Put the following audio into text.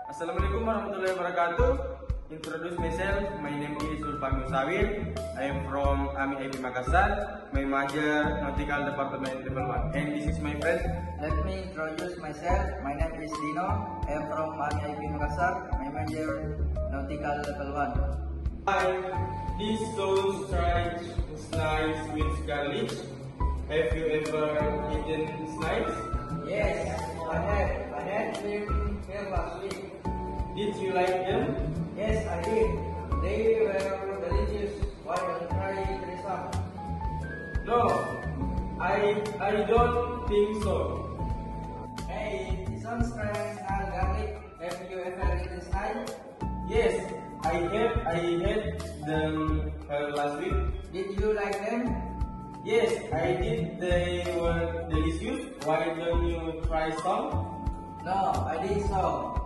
Assalamualaikum warahmatullahi wabarakatuh. Introduce myself. My name is Ulfami Usawir. I am from Amin IP Makassar. My major Nautical Department Level 1. And this is my friend. Let me introduce myself. My name is Dino. I am from Amin IP Makassar. My major Nautical Level 1. Hi. This sauce fried snipes with garlic. Have you ever eaten snipes? Yes, I have. I had them here last week. Did you like them? Yes, I did. They were delicious. Why don't you try three some? No, I don't think so. Hey, this one's friends and garlic. Have you ever eaten snipe? Yes, I had them last week. Did you like them? Yes, I did. They were delicious. Why don't you try some? No, I did so.